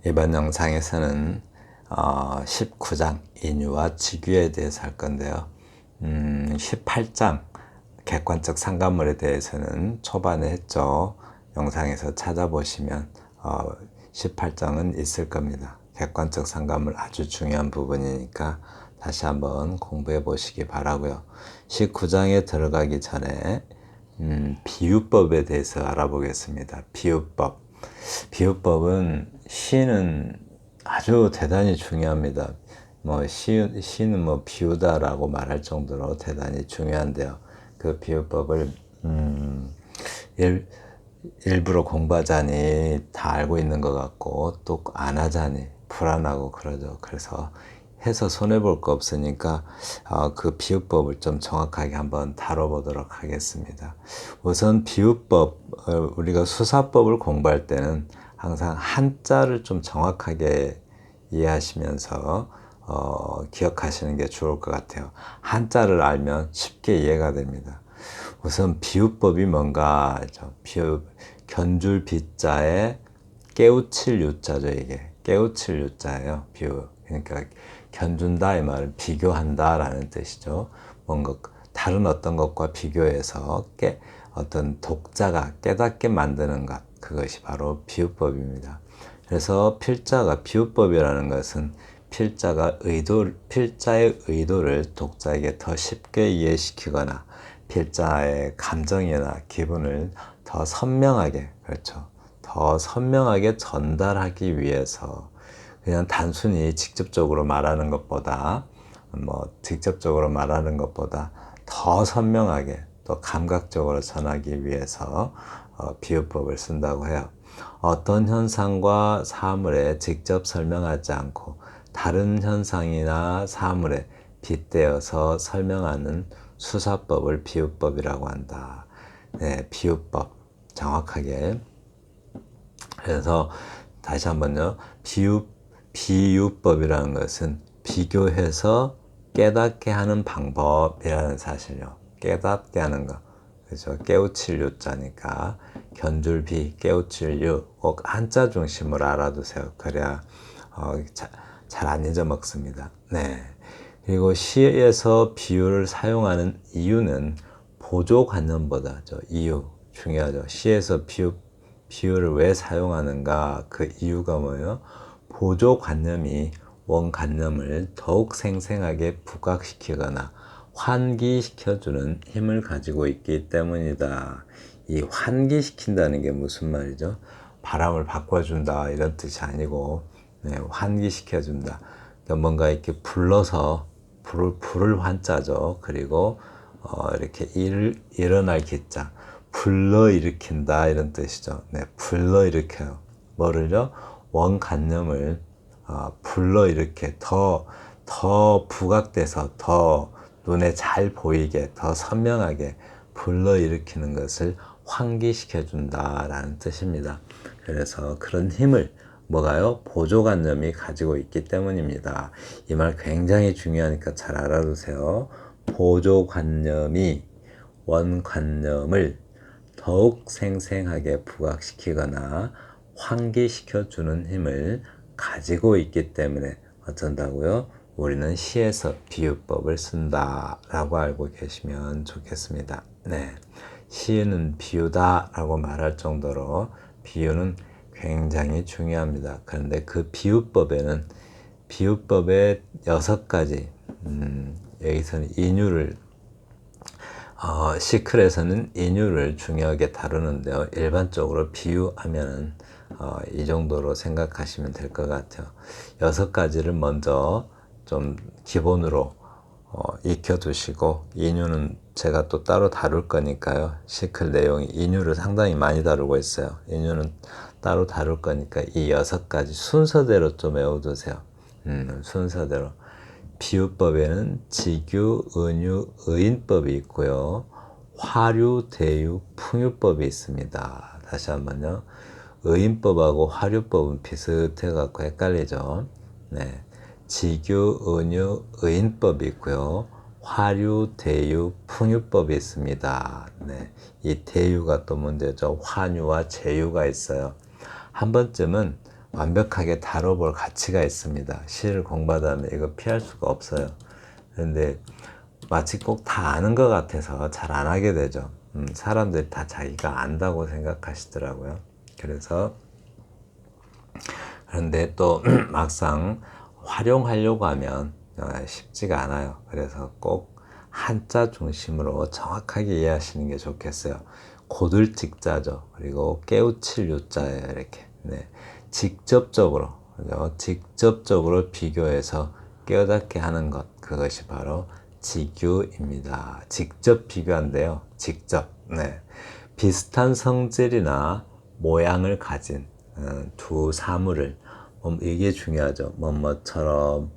이번 영상에서는 19장 인유와 직유에 대해서 할 건데요. 18장 객관적 상관물에 대해서는 초반에 했죠. 영상에서 찾아보시면 18장은 있을 겁니다. 객관적 상관물 아주 중요한 부분이니까 다시 한번 공부해 보시기 바라고요. 19장에 들어가기 전에 비유법에 대해서 알아보겠습니다. 비유법. 비유법은 시는 아주 대단히 중요합니다. 시는 비유다라고 말할 정도로 대단히 중요한데요. 그 비유법을 일부러 공부하자니 다 알고 있는 것 같고 또 안 하자니 불안하고 그러죠. 그래서 해서 손해볼 거 없으니까 그 비유법을 좀 정확하게 한번 다뤄보도록 하겠습니다. 우선 비유법, 우리가 수사법을 공부할 때는 항상 한자를 좀 정확하게 이해하시면서 기억하시는 게 좋을 것 같아요. 한자를 알면 쉽게 이해가 됩니다. 우선 비유법이 뭔가 견줄 비자에 깨우칠 유자죠. 이게 깨우칠 유자예요. 비유. 그러니까 견준다 이 말은 비교한다 라는 뜻이죠. 뭔가 다른 어떤 것과 비교해서 어떤 독자가 깨닫게 만드는 것, 그것이 바로 비유법입니다. 그래서 필자가 비유법이라는 것은 필자의 의도를 독자에게 더 쉽게 이해시키거나 필자의 감정이나 기분을 더 선명하게, 그렇죠. 더 선명하게 전달하기 위해서 그냥 단순히 직접적으로 말하는 것보다 더 선명하게 또 감각적으로 전하기 위해서 비유법을 쓴다고 해요. 어떤 현상과 사물에 직접 설명하지 않고 다른 현상이나 사물에 빗대어서 설명하는 수사법을 비유법이라고 한다. 네, 비유법 정확하게. 그래서 다시 한번요. 비유법이라는 것은 비교해서 깨닫게 하는 방법이라는 사실요. 깨닫게 하는 것. 그렇죠. 깨우칠 유자니까 견줄비, 깨우칠 유, 꼭 한자 중심으로 알아두세요. 그래야 잘 안 잊어먹습니다. 네. 그리고 시에서 비유를 사용하는 이유는 보조관념보다 이유 중요하죠. 시에서 비유를 왜 사용하는가? 그 이유가 뭐예요? 보조관념이 원관념을 더욱 생생하게 부각시키거나 환기시켜주는 힘을 가지고 있기 때문이다. 이 환기시킨다는 게 무슨 말이죠? 바람을 바꿔준다 이런 뜻이 아니고 환기시켜준다. 그러니까 뭔가 이렇게 불러서 불을 환자죠. 그리고 이렇게 일어날 기자 불러일으킨다 이런 뜻이죠. 네, 불러일으켜요. 뭐를요? 원관념을 불러일으켜 더 부각돼서 더 눈에 잘 보이게 더 선명하게 불러일으키는 것을 환기시켜준다라는 뜻입니다. 그래서 그런 힘을 뭐가요? 보조관념이 가지고 있기 때문입니다. 이 말 굉장히 중요하니까 잘 알아두세요. 보조관념이 원관념을 더욱 생생하게 부각시키거나 환기시켜주는 힘을 가지고 있기 때문에 어쩐다고요? 우리는 시에서 비유법을 쓴다라고 알고 계시면 좋겠습니다. 네, 시는 비유다라고 말할 정도로 비유는 굉장히 중요합니다. 그런데 그 비유법의 6가지, 여기서는 인유를 시클에서는 인유를 중요하게 다루는데요. 일반적으로 비유하면은 이 정도로 생각하시면 될 것 같아요. 6가지를 먼저 좀 기본으로 익혀두시고 인유는 제가 또 따로 다룰 거니까요. 시클 내용이 인유를 상당히 많이 다루고 있어요. 인유는 따로 다룰 거니까 이 6가지 순서대로 좀 외워두세요. 순서대로. 비유법에는 직유, 은유, 의인법이 있고요. 화류, 대유, 풍유법이 있습니다. 다시 한번요. 의인법하고 화류법은 비슷해갖고 헷갈리죠. 네. 직유, 은유, 의인법이 있고요. 화류, 대유, 풍유법이 있습니다. 네. 이 대유가 또 문제죠. 환유와 제유가 있어요. 한 번쯤은 완벽하게 다뤄볼 가치가 있습니다. 시를 공부하다 보면 이거 피할 수가 없어요. 그런데 마치 꼭 다 아는 것 같아서 잘 안 하게 되죠. 사람들이 다 자기가 안다고 생각하시더라고요. 그런데 또 막상 활용하려고 하면 쉽지가 않아요. 그래서 꼭 한자 중심으로 정확하게 이해하시는 게 좋겠어요. 고들직자죠. 그리고 깨우칠 유자예요. 이렇게. 네. 직접적으로, 그죠? 직접적으로 비교해서 깨어닫게 하는 것. 그것이 바로 직유입니다. 직접 비교한대요. 직접. 네. 비슷한 성질이나 모양을 가진 두 사물을 이게 중요하죠. 뭐뭐처럼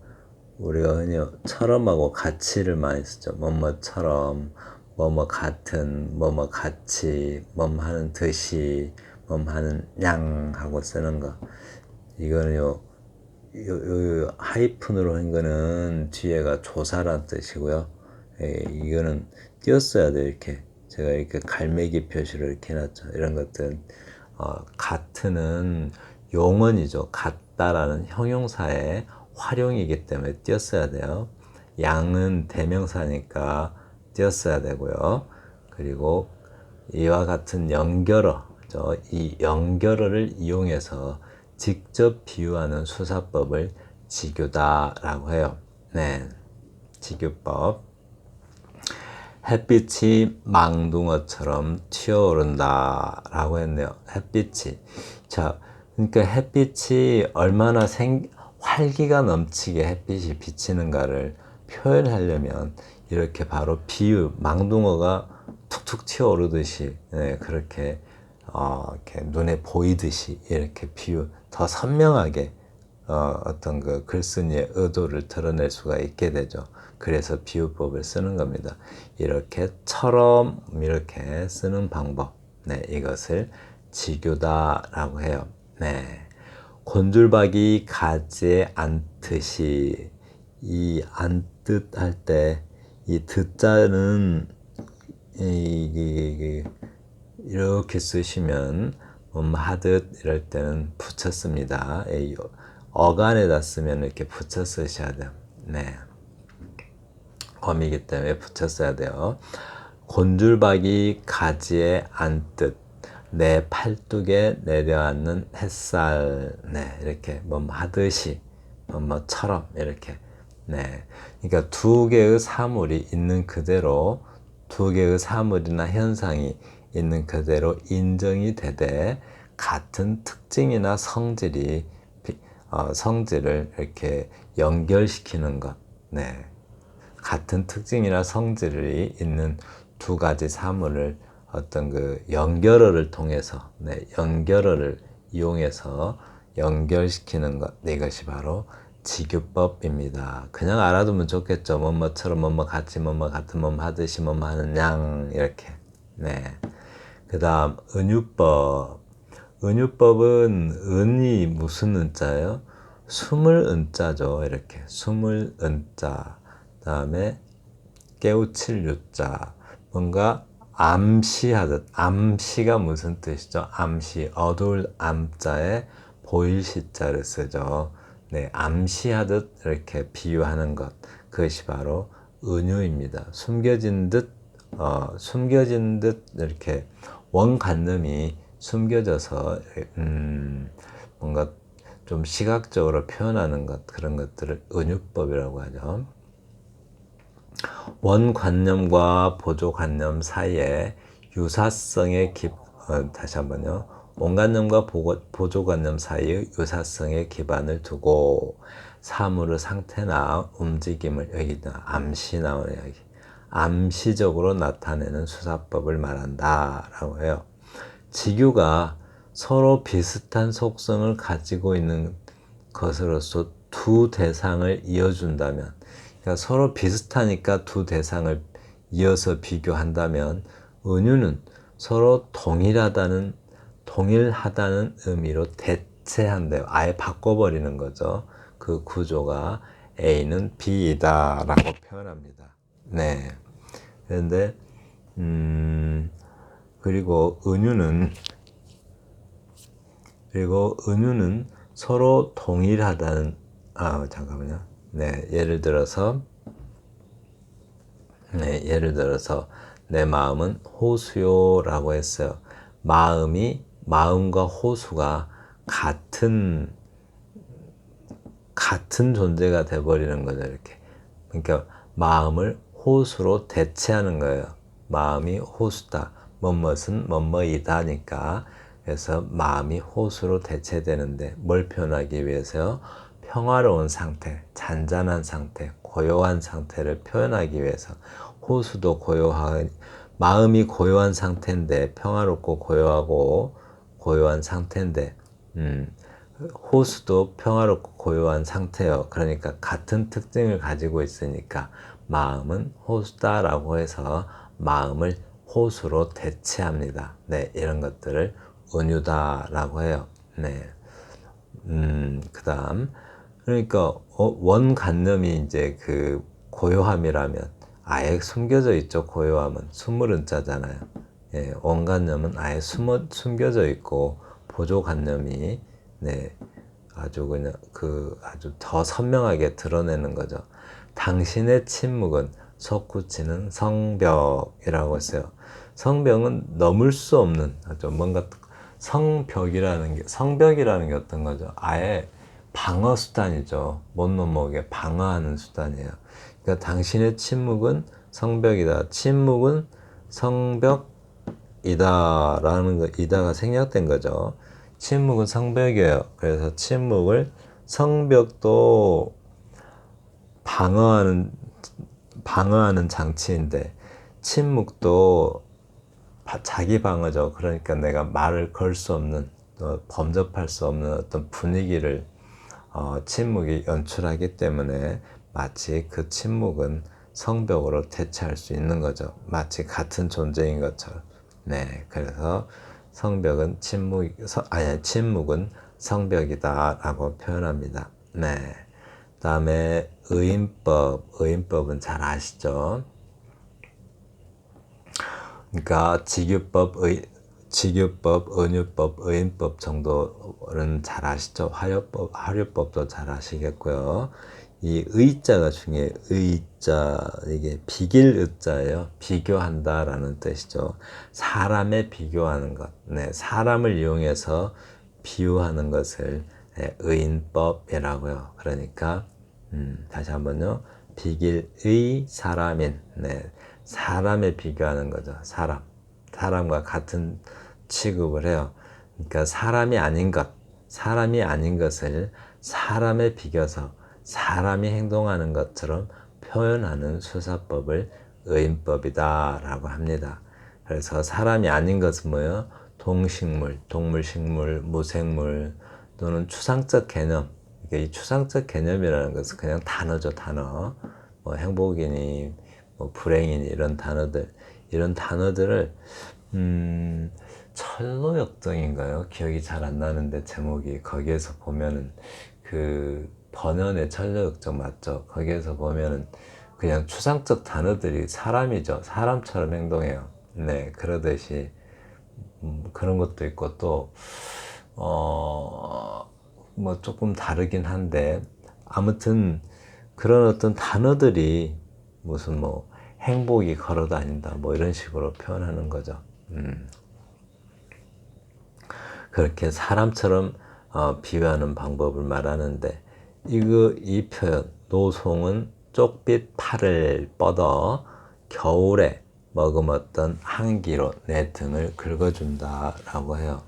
우리가 흔히 처럼하고 같이를 많이 쓰죠. 뭐뭐처럼 뭐뭐 같은 뭐뭐 같이 뭐하는 듯이 뭐하는 양 하고 쓰는 거 이거는요 하이픈으로 한 거는 뒤에가 조사란 뜻이고요. 이거는 띄었어야 돼요. 이렇게 제가 이렇게 갈매기 표시로 이렇게 해놨죠. 이런 것들은 같은은 용언이죠. 같다라는 형용사의 활용이기 때문에 띄었어야 돼요. 양은 대명사니까 띄었어야 되고요. 그리고 이와 같은 연결어, 이 연결어를 이용해서 직접 비유하는 수사법을 직유다라고 해요. 네, 직유법. 햇빛이 망둥어처럼 튀어오른다라고 했네요. 햇빛이. 자, 그러니까 햇빛이 얼마나 활기가 넘치게 햇빛이 비치는가를 표현하려면 이렇게 바로 비유, 망둥어가 툭툭 튀어오르듯이 네, 그렇게 이렇게 눈에 보이듯이 이렇게 비유 더 선명하게 어떤 그 글쓴이의 의도를 드러낼 수가 있게 되죠. 그래서 비유법을 쓰는 겁니다. 이렇게처럼 이렇게 쓰는 방법. 네, 이것을 직유다라고 해요. 네. 곤줄박이 가지에 앉듯이 이 앉듯 할 때 이 듣자는 이렇게 쓰시면 하듯 이럴 때는 붙여 씁니다. 어간에다 쓰면 이렇게 붙여 쓰셔야 돼요. 네. 어미기 때문에 붙여 써야 돼요. 곤줄박이 가지에 앉듯 내 팔뚝에 내려앉는 햇살. 네, 이렇게 하듯이 뭐처럼 이렇게. 네. 그러니까 두 개의 사물이 있는 그대로 두 개의 사물이나 현상이 있는 그대로 인정이 되되 같은 특징이나 성질을 이렇게 연결시키는 것. 네. 같은 특징이나 성질이 있는 두 가지 사물을 어떤 그 연결어를 통해서, 네, 연결어를 이용해서 연결시키는 것, 이것이 바로 직유법입니다. 그냥 알아두면 좋겠죠. 뭐뭐처럼 뭐뭐 같이 뭐뭐 같은 뭐뭐 하듯이 뭐뭐 하는 양 이렇게. 네. 그 다음 은유법. 은유법은 은이 무슨 은자예요? 숨을 은자죠. 이렇게 숨을 은자. 다음에 깨우칠 유자. 뭔가 암시하듯. 암시가 무슨 뜻이죠? 암시. 어두울 암자에 보일 시자를 쓰죠. 네, 암시하듯 이렇게 비유하는 것. 그것이 바로 은유입니다. 숨겨진 듯 이렇게 원관념이 숨겨져서 뭔가 좀 시각적으로 표현하는 것, 그런 것들을 은유법이라고 하죠. 원관념과 보조관념 사이에 유사성의 다시 한번요. 원관념과 보조관념 사이의 유사성의 기반을 두고 사물의 상태나 움직임을 여기 암시 나오네요. 여기. 암시적으로 나타내는 수사법을 말한다라고 해요. 직유가 서로 비슷한 속성을 가지고 있는 것으로서 두 대상을 이어준다면, 그러니까 서로 비슷하니까 두 대상을 이어서 비교한다면 은유는 서로 동일하다는 의미로 대체한대요. 아예 바꿔버리는 거죠. 그 구조가 A는 B이다 라고 표현합니다. 네. 그런데 그리고 은유는 서로 동일하다는, 잠깐만요. 네, 예를 들어서 내 마음은 호수요라고 했어요. 마음과 호수가 같은 존재가 돼버리는 거죠, 이렇게. 그러니까 마음을 호수로 대체하는 거예요. 마음이 호수다. 뭐뭇은 뭐뭐이다니까. 그래서 마음이 호수로 대체되는데 뭘 표현하기 위해서요? 평화로운 상태, 잔잔한 상태, 고요한 상태를 표현하기 위해서. 호수도 마음이 고요한 상태인데, 평화롭고 고요한 상태인데, 호수도 평화롭고 고요한 상태예요. 그러니까 같은 특징을 가지고 있으니까 마음은 호수다라고 해서 마음을 호수로 대체합니다. 네, 이런 것들을 은유다라고 해요. 네. 그다음, 그러니까 원관념이 이제 그 고요함이라면 아예 숨겨져 있죠. 고요함은 숨을 자잖아요. 예, 원관념은 아예 숨겨져 있고 보조관념이, 네, 아주 더 선명하게 드러내는 거죠. 당신의 침묵은 솟구치는 성벽이라고 했어요. 성벽은 넘을 수 없는, 뭔가 성벽이라는 게 어떤 거죠? 아예 방어 수단이죠. 못 넘어오게 방어하는 수단이에요. 그러니까 당신의 침묵은 성벽이다. 침묵은 성벽이다라는 거, 이다가 생략된 거죠. 침묵은 성벽이에요. 그래서 성벽도 방어하는 장치인데, 침묵도 자기 방어죠. 그러니까 내가 말을 걸 수 없는, 범접할 수 없는 어떤 분위기를 침묵이 연출하기 때문에 마치 그 침묵은 성벽으로 대체할 수 있는 거죠. 마치 같은 존재인 것처럼. 네, 그래서 침묵은 성벽이다라고 표현합니다. 네. 다음에 의인법은 잘 아시죠? 그러니까 직유법, 은유법, 의인법 정도는 잘 아시죠? 화류법도 잘 아시겠고요. 이 의자가 중요해요. 의자, 이게 비길 의자예요. 비교한다라는 뜻이죠. 사람에 비교하는 것. 네, 사람을 이용해서 비유하는 것을 의인법이라고요. 그러니까 다시 한번요. 비길의 사람인, 네, 사람에 비교하는 거죠. 사람과 같은 취급을 해요. 그러니까 사람이 아닌 것을 사람에 비교해서 사람이 행동하는 것처럼 표현하는 수사법을 의인법이다라고 합니다. 그래서 사람이 아닌 것은 뭐예요? 동식물, 동물식물, 무생물 또는 추상적 개념. 이 추상적 개념이라는 것은 그냥 단어죠, 단어. 뭐 행복이니, 뭐 불행이니 이런 단어들을 철로역정인가요? 기억이 잘 안 나는데 제목이, 거기에서 보면은 그 번연의 철로역정 맞죠? 거기에서 보면은 그냥 추상적 단어들이 사람이죠. 사람처럼 행동해요. 네, 그러듯이 그런 것도 있고 또 뭐 조금 다르긴 한데 아무튼 그런 어떤 단어들이 무슨 뭐 행복이 걸어 다닌다 뭐 이런 식으로 표현하는 거죠. 그렇게 사람처럼 비유하는 방법을 말하는데, 이 표현 노송은 쪽빛 팔을 뻗어 겨울에 머금었던 한기로 내 등을 긁어준다 라고 해요.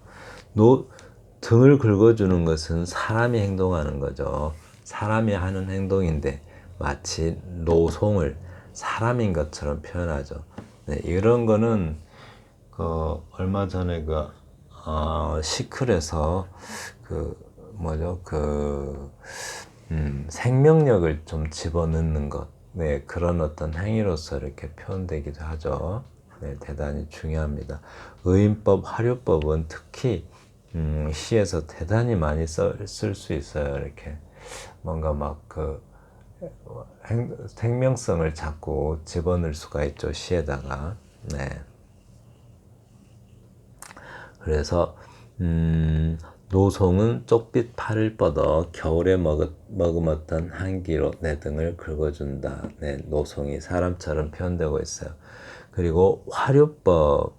등을 긁어주는 것은 사람이 행동하는 거죠. 사람이 하는 행동인데 마치 노송을 사람인 것처럼 표현하죠. 네, 이런 거는 얼마 전에 시클에서 생명력을 좀 집어넣는 것, 네, 그런 어떤 행위로서 이렇게 표현되기도 하죠. 네, 대단히 중요합니다. 의인법, 화류법은 특히 시에서 대단히 많이 쓸 수 있어요. 이렇게 뭔가 생명성을 자꾸 집어넣을 수가 있죠, 시에다가. 네. 그래서 노송은 쪽빛 팔을 뻗어 겨울에 머금었던 한기로 내 등을 긁어준다. 네, 노송이 사람처럼 표현되고 있어요. 그리고 화류법,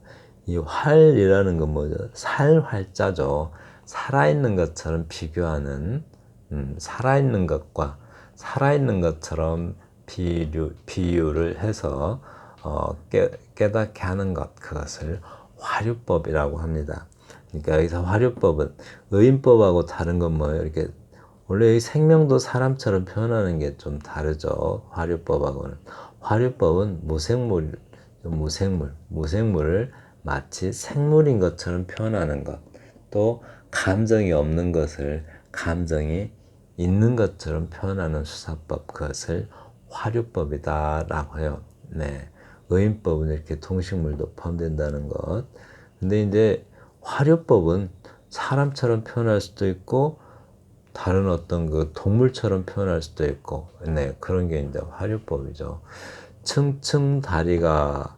이 활이라는 건 뭐죠? 살활자죠. 살아있는 것처럼 비교하는, 살아있는 것과 살아있는 것처럼 비유를 해서 깨닫게 하는 것, 그것을 화류법이라고 합니다. 그러니까 여기서 화류법은 의인법하고 다른 건 뭐예요? 이렇게 원래 이 생명도 사람처럼 표현하는 게 좀 다르죠. 화류법하고는. 화류법은 무생물을 마치 생물인 것처럼 표현하는 것. 또 감정이 없는 것을 감정이 있는 것처럼 표현하는 수사법, 그것을 화류법이다라고 해요. 네. 의인법은 이렇게 동식물도 포함된다는 것. 근데 이제 화류법은 사람처럼 표현할 수도 있고 다른 어떤 그 동물처럼 표현할 수도 있고, 네, 그런 게 이제 화류법이죠. 층층 다리가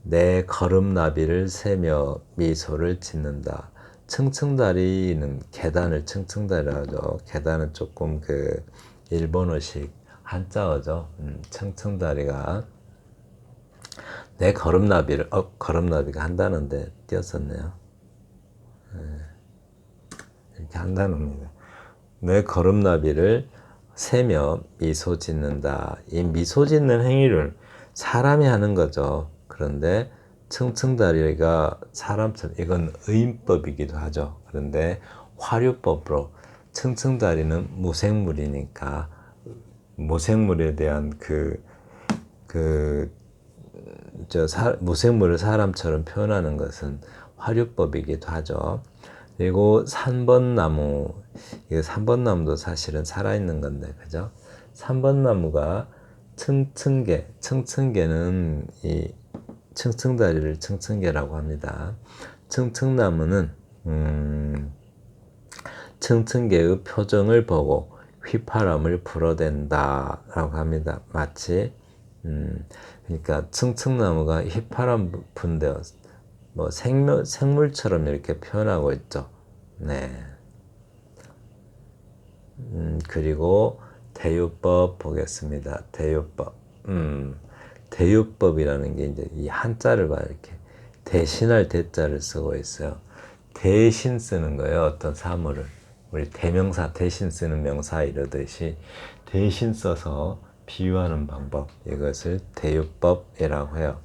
내 걸음나비를 세며 미소를 짓는다. 층층다리는 계단을 층층다리라고 하죠. 계단은 조금 그 일본어식 한자어죠. 층층다리가 내 걸음나비를 걸음나비가 한다는데 띄었었네요. 이렇게 한다는입니다. 내 걸음나비를 세며 미소 짓는다. 이 미소 짓는 행위를 사람이 하는 거죠. 그런데 층층다리가 사람처럼, 이건 의인법이기도 하죠. 그런데 화류법으로 층층다리는 무생물이니까 무생물에 대한 무생물을 사람처럼 표현하는 것은 화류법이기도 하죠. 그리고 3번나무, 이 3번나무도 사실은 살아있는 건데, 그죠? 3번나무가 층층개는 이 층층다리를 층층개라고 합니다. 층층나무는 층층개의 표정을 보고 휘파람을 불어댄다라고 합니다. 마치 그러니까 층층나무가 휘파람 분대어 뭐 생물처럼 이렇게 표현하고 있죠. 네. 그리고 대유법 보겠습니다. 대유법. 대유법이라는 게 이제 이 한자를 봐요. 이렇게 대신할 대자를 쓰고 있어요. 대신 쓰는 거예요. 어떤 사물을. 우리 대명사 대신 쓰는 명사 이러듯이 대신 써서 비유하는 방법. 이것을 대유법이라고 해요.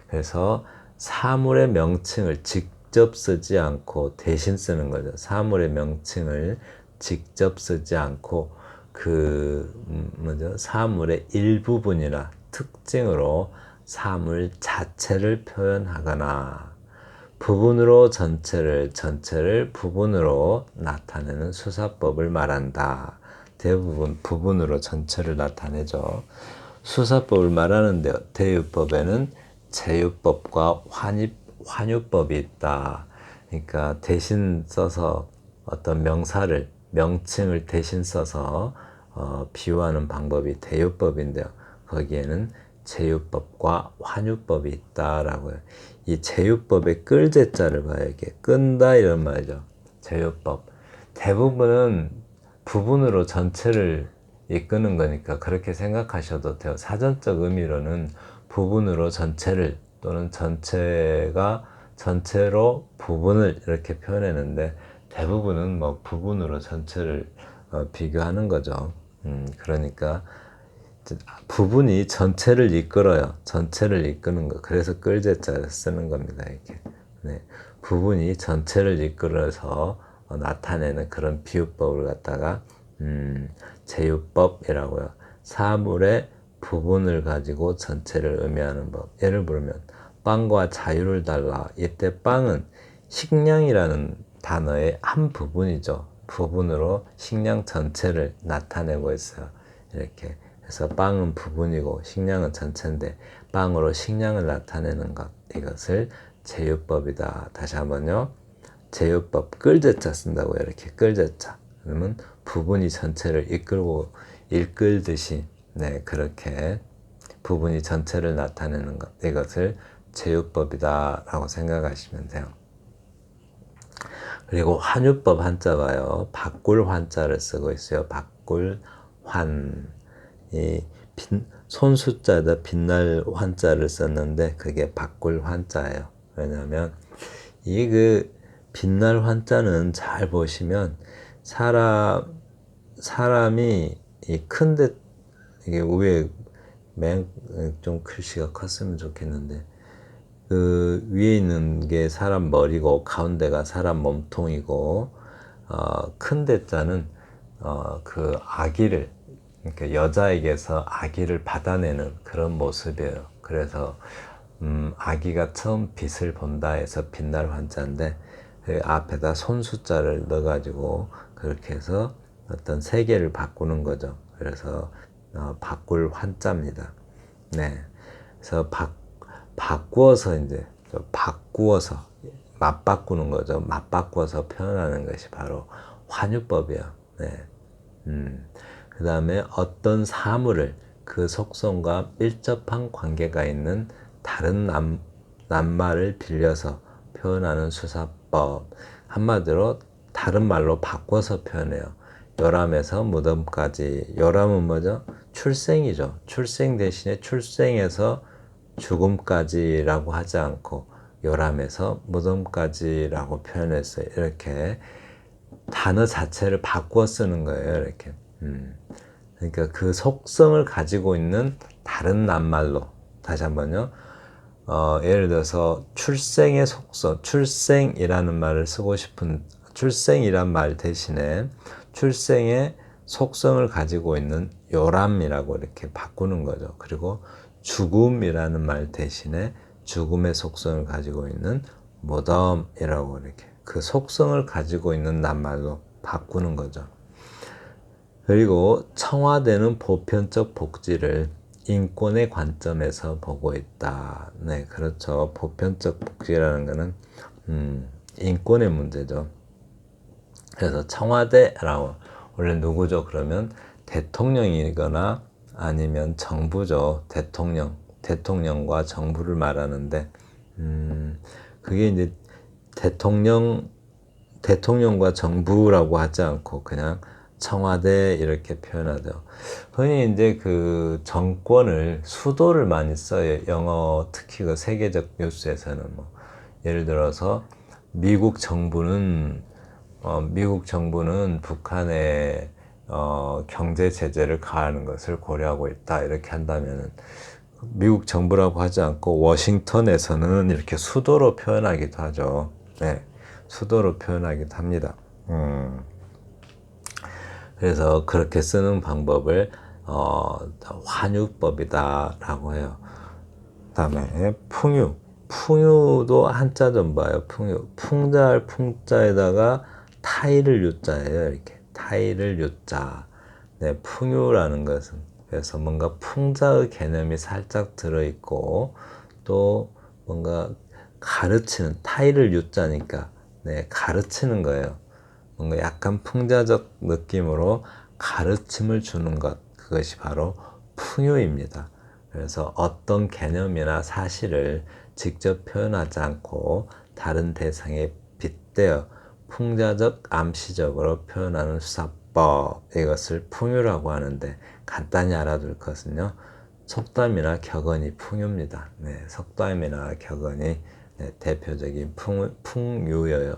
그래서 사물의 명칭을 직접 쓰지 않고 대신 쓰는 거죠. 사물의 명칭을 직접 쓰지 않고 사물의 일부분이나 특징으로 사물 자체를 표현하거나 부분으로 전체를 부분으로 나타내는 수사법을 말한다. 대부분 부분으로 전체를 나타내죠. 수사법을 말하는데 대유법에는 제유법과 환유법이 있다. 그러니까 대신 써서 어떤 명칭을 대신 써서 비유하는 방법이 대유법인데요. 거기에는 제유법과 환유법이 있다라고요. 이 제유법의 끌제자를 봐요. 이게 끈다 이런 말이죠. 제유법. 대부분은 부분으로 전체를 이끄는 거니까 그렇게 생각하셔도 돼요. 사전적 의미로는 부분으로 전체를 또는 전체가 전체로 부분을 이렇게 표현했는데 대부분은 뭐 부분으로 전체를 비교하는 거죠. 그러니까 부분이 전체를 이끌어요. 전체를 이끄는 거. 그래서 끌제자를 쓰는 겁니다. 이렇게. 네. 부분이 전체를 이끌어서 나타내는 그런 비유법을 갖다가 제유법이라고요. 사물의 부분을 가지고 전체를 의미하는 법. 예를 들면 빵과 자유를 달라. 이때 빵은 식량이라는 단어의 한 부분이죠. 부분으로 식량 전체를 나타내고 있어요. 이렇게 해서 빵은 부분이고 식량은 전체인데 빵으로 식량을 나타내는 것, 이것을 제유법이다. 다시 한번요. 제유법 끌제자 쓴다고요. 이렇게 끌제자. 그러면 부분이 전체를 이끌듯이 네, 그렇게 부분이 전체를 나타내는 것, 이것을 제유법이다 라고 생각하시면 돼요. 그리고 환유법 한자 봐요. 바꿀 환자를 쓰고 있어요. 바꿀 환. 이 손수자에다 빛날 환자를 썼는데 그게 바꿀 환자예요. 왜냐하면 이 빛날 환자는 잘 보시면 사람이 이 큰데 이게 위에 좀 글씨가 컸으면 좋겠는데 그 위에 있는 게 사람 머리고 가운데가 사람 몸통이고 큰 대자는 그 아기를 그러니까 여자에게서 아기를 받아내는 그런 모습이에요. 그래서 아기가 처음 빛을 본다 해서 빛날 환자인데 그 앞에다 손수자를 넣어가지고 그렇게 해서 어떤 세계를 바꾸는 거죠. 그래서 바꿀 환자입니다. 네. 그래서 바꾸어서 이제 바꾸어서 맞바꾸는 거죠. 맞바꾸어서 표현하는 것이 바로 환유법이에요. 네. 그 다음에 어떤 사물을 그 속성과 밀접한 관계가 있는 다른 낱말을 빌려서 표현하는 수사법. 한마디로 다른 말로 바꿔서 표현해요. 요람에서 무덤까지. 요람은 뭐죠? 출생이죠. 출생 대신에 출생에서 죽음까지라고 하지 않고 요람에서 무덤까지라고 표현했어요. 이렇게 단어 자체를 바꾸어 쓰는 거예요. 이렇게. 그러니까 그 속성을 가지고 있는 다른 낱말로 다시 한번요. 예를 들어서 출생의 속성, 출생이라는 말을 쓰고 싶은 출생이란 말 대신에 출생의 속성을 가지고 있는 요람이라고 이렇게 바꾸는 거죠. 그리고 죽음이라는 말 대신에 죽음의 속성을 가지고 있는 무덤이라고 이렇게 그 속성을 가지고 있는 낱말로 바꾸는 거죠. 그리고 청와대는 보편적 복지를 인권의 관점에서 보고 있다. 네, 그렇죠. 보편적 복지라는 것은 인권의 문제죠. 그래서 청와대라고 원래 누구죠? 그러면 대통령이거나 아니면 정부죠. 대통령과 정부를 말하는데 그게 이제 대통령과 정부라고 하지 않고 그냥 청와대 이렇게 표현하죠. 흔히 이제 그 정권을 수도를 많이 써요. 영어 특히 그 세계적 뉴스에서는 뭐 예를 들어서 미국 정부는 북한의 경제 제재를 가하는 것을 고려하고 있다 이렇게 한다면은 미국 정부라고 하지 않고 워싱턴에서는 이렇게 수도로 표현하기도 하죠. 네, 수도로 표현하기도 합니다. 그래서 그렇게 쓰는 방법을 환유법이다라고 해요. 그다음에 풍유도 한자 좀 봐요. 풍자할 풍자에다가 타이를 유자예요. 이렇게 타이를 유자. 네, 풍유라는 것은 그래서 뭔가 풍자의 개념이 살짝 들어있고 또 뭔가 가르치는 타이를 유자니까 네, 가르치는 거예요. 뭔가 약간 풍자적 느낌으로 가르침을 주는 것, 그것이 바로 풍유입니다. 그래서 어떤 개념이나 사실을 직접 표현하지 않고 다른 대상에 빗대어 풍자적 암시적으로 표현하는 수사법, 이것을 풍유라고 하는데 간단히 알아둘 것은요. 속담이나 격언이 풍유입니다. 네, 속담이나 격언이 대표적인 풍유예요.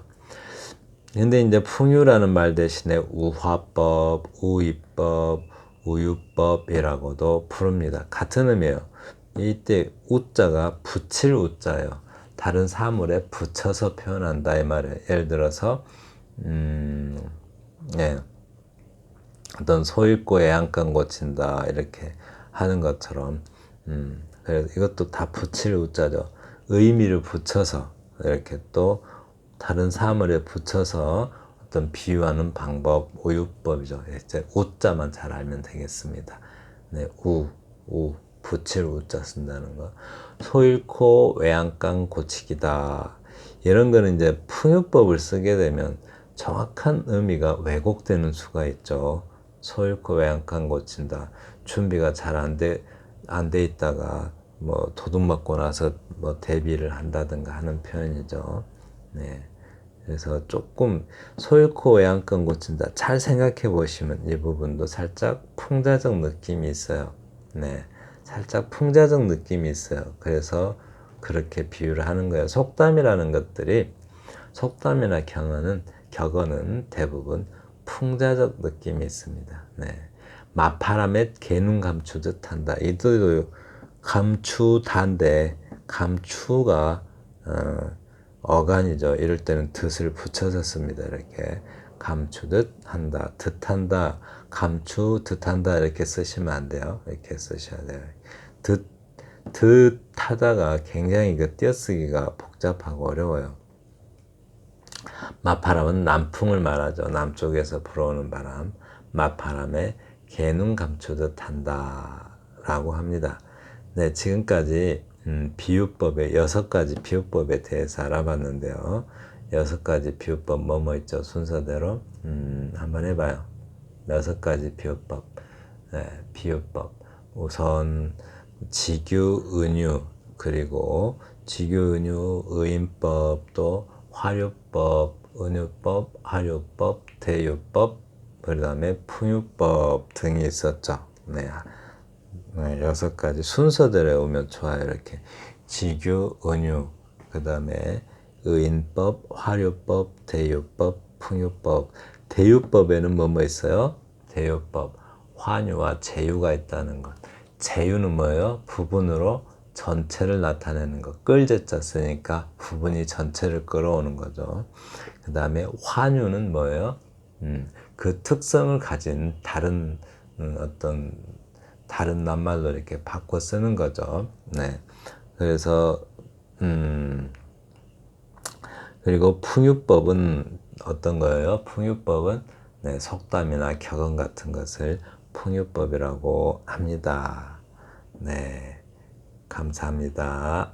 근데 이제 풍유라는 말 대신에 우화법, 우이법, 우유법이라고도 부릅니다. 같은 의미예요. 이때 우자가 붙일 우자예요. 다른 사물에 붙여서 표현한다 이 말이에요. 예를 들어서 예, 어떤 소 잃고 애양간 고친다 이렇게 하는 것처럼 그래서 이것도 다 붙일 우자죠. 의미를 붙여서 이렇게 또 다른 사물에 붙여서 어떤 비유하는 방법, 오유법이죠. 이제 우자만 잘 알면 되겠습니다. 네, 붙일 우자 쓴다는 거. 소 잃고 외양간 고치기다. 이런 거는 이제 풍유법을 쓰게 되면 정확한 의미가 왜곡되는 수가 있죠. 소 잃고 외양간 고친다. 준비가 잘 안 돼 있다가 뭐 도둑 맞고 나서 뭐 대비를 한다든가 하는 표현이죠. 네. 그래서 조금 소잃고 외양간 고친다. 잘 생각해 보시면 이 부분도 살짝 풍자적 느낌이 있어요. 네, 살짝 풍자적 느낌이 있어요. 그래서 그렇게 비유를 하는 거예요. 속담이라는 것들이 속담이나 격언은 대부분 풍자적 느낌이 있습니다. 네, 마파람에 개눈 감추듯 한다. 이도 감추다인데 감추가 어간이죠. 이럴 때는 듯을 붙여서 씁니다. 이렇게 감추듯 한다, 듯한다, 감추 듯한다 이렇게 쓰시면 안 돼요. 이렇게 쓰셔야 돼요. 듯하다가 굉장히 그 띄어쓰기가 복잡하고 어려워요. 마파람은 남풍을 말하죠. 남쪽에서 불어오는 바람. 마파람에 개눈 감추듯 한다라고 합니다. 네, 지금까지 비유법의 6가지 비유법에 대해서 알아봤는데요. 6가지 비유법 뭐뭐 있죠? 순서대로 한번 해봐요. 6가지 비유법. 네, 비유법. 우선 직유, 은유, 그리고 직유, 은유, 의인법, 또 화류법, 은유법, 화류법, 대유법, 그 다음에 풍유법 등이 있었죠. 네, 6가지 순서대로 오면 좋아요. 이렇게 직유, 은유, 그 다음에 의인법, 화류법, 대유법, 풍유법. 대유법에는 뭐뭐 있어요? 대유법, 환유와 제유가 있다는 것. 제유는 뭐예요? 부분으로 전체를 나타내는 것. 끌제자 쓰니까 부분이 전체를 끌어오는 거죠. 그 다음에 환유는 뭐예요? 그 특성을 가진 다른 어떤 다른 낱말로 이렇게 바꿔 쓰는 거죠. 네. 그래서 그리고 풍유법은 어떤 거예요? 풍유법은 네, 속담이나 격언 같은 것을 풍유법이라고 합니다. 네, 감사합니다.